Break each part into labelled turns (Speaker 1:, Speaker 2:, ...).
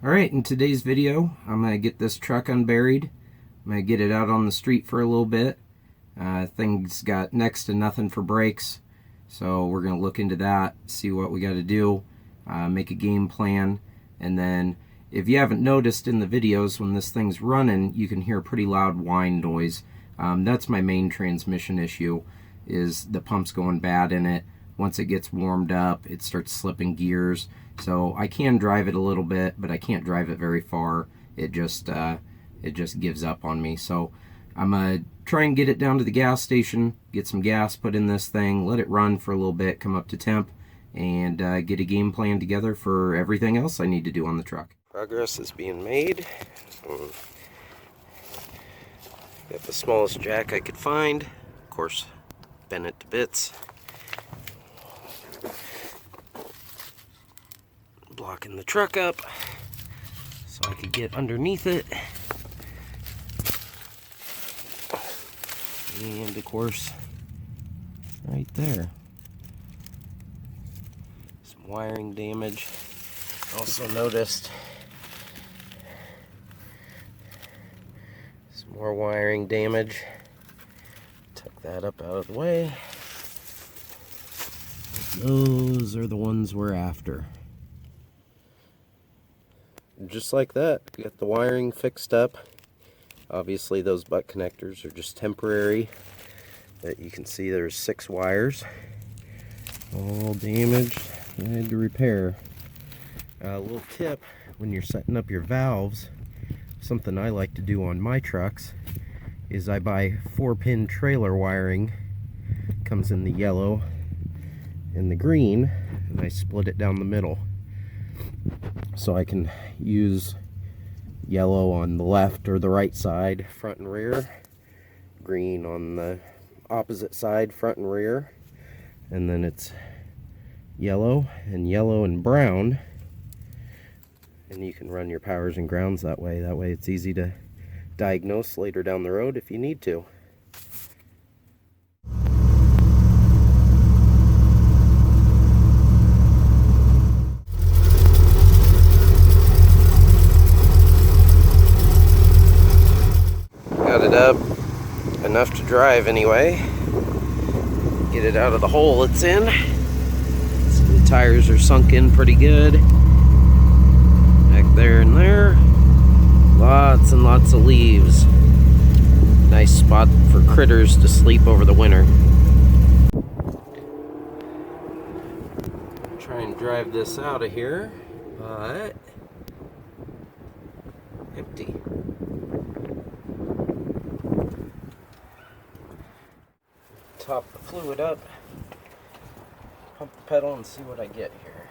Speaker 1: Alright, in today's video, I'm going to get this truck unburied. I'm going to get it out on the street for a little bit. Thing's got next to nothing for brakes, so we're going to look into that, see what we got to do, make a game plan, and then if you haven't noticed in the videos, when this thing's running, you can hear a pretty loud whine noise. That's my main transmission issue, is the pump's going bad in it. Once it gets warmed up, it starts slipping gears. So I can drive it a little bit, but I can't drive it very far. It just gives up on me. So I'm gonna try and get it down to the gas station, get some gas put in this thing, let it run for a little bit, come up to temp, and get a game plan together for everything else I need to do on the truck. Progress is being made. Got the smallest jack I could find. Of course, bent it to bits. Blocking the truck up so I could get underneath it. And of course, right there, some wiring damage. Also noticed some more wiring damage. Tuck that up out of the way. Those are the ones we're after. Just like that, we got the wiring fixed up. Obviously those butt connectors are just temporary, but you can see there's 6 wires all damaged. I had to repair. A little tip, when you're setting up your valves, something I like to do on my trucks is I buy 4-pin trailer wiring. Comes in the yellow and the green, and I split it down the middle. So I can use yellow on the left or the right side, front and rear, green on the opposite side, front and rear, and then it's yellow and brown, and you can run your powers and grounds that way. That way it's easy to diagnose later down the road if you need to. Up enough to drive anyway. Get it out of the hole it's in. So the tires are sunk in pretty good. Back there and there. Lots and lots of leaves. Nice spot for critters to sleep over the winter. Try and drive this out of here, but empty. Top the fluid up, pump the pedal, and see what I get here.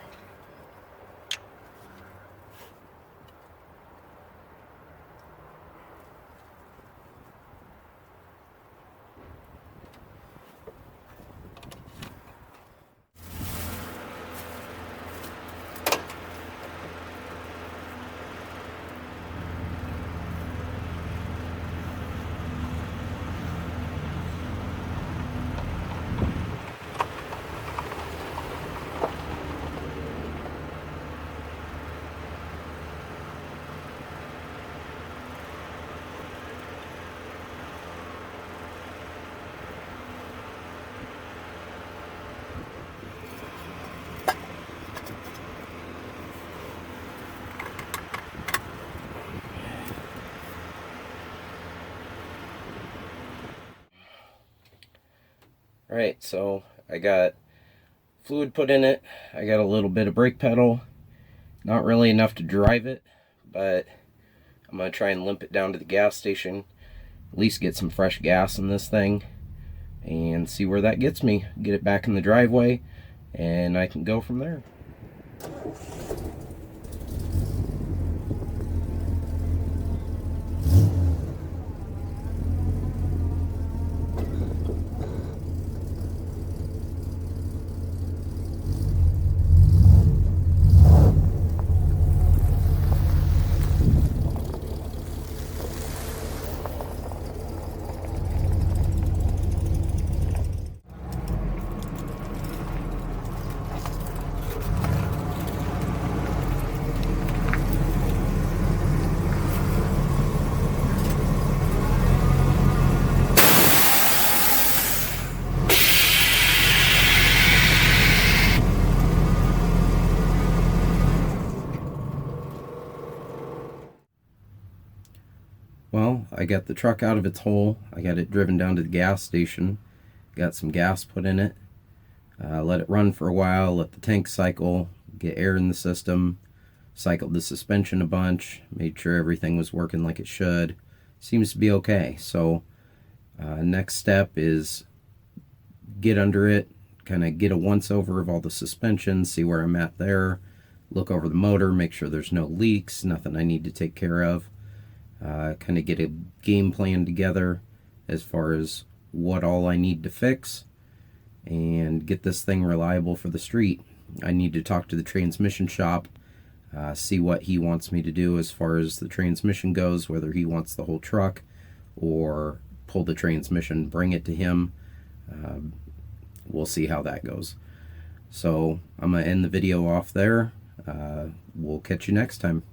Speaker 1: Alright, so I got fluid put in it. I got a little bit of brake pedal. Not really enough to drive it, but I'm going to try and limp it down to the gas station. At least get some fresh gas in this thing and see where that gets me. Get it back in the driveway and I can go from there. I got the truck out of its hole. I got it driven down to the gas station, got some gas put in it, let it run for a while, let the tank cycle, get air in the system, cycled the suspension a bunch, made sure everything was working like it should. Seems to be okay. So next step is get under it, kind of get a once over of all the suspension, see where I'm at there, look over the motor, make sure there's no leaks, nothing I need to take care of, kind of get a game plan together as far as what all I need to fix, and get this thing reliable for the street. I need to talk to the transmission shop, see what he wants me to do as far as the transmission goes, whether he wants the whole truck or pull the transmission, bring it to him. We'll see how that goes. So I'm going to end the video off there. We'll catch you next time.